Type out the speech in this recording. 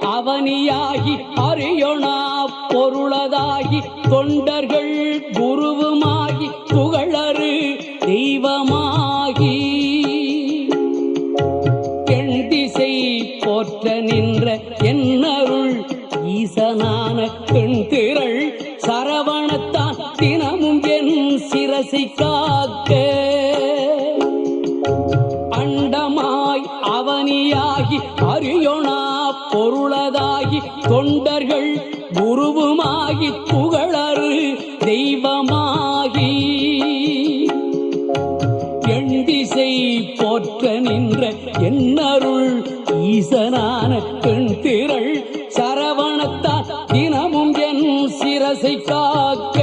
அவனியாகி அறியொணா பொருளதாகி தொண்டர்கள் குருவுமாகி புகழரு தெய்வமாகி எண் திசை போற்ற நின்ற என்னருள் ஈசனான பெண் திரள் சரவணத்தான் தினமும் என் சிரசை காக்க அண்டமாய் அவனியாகி அறியொணா பொருளதாகி தொண்டர்கள் குருவுமாகி புகழரு தெய்வமாகி எண் திசை போற்ற நின்ற என்னருள் ஈசனான பெண் திரள் சரவணத்தான் தினமும் என் சிரசை காக்க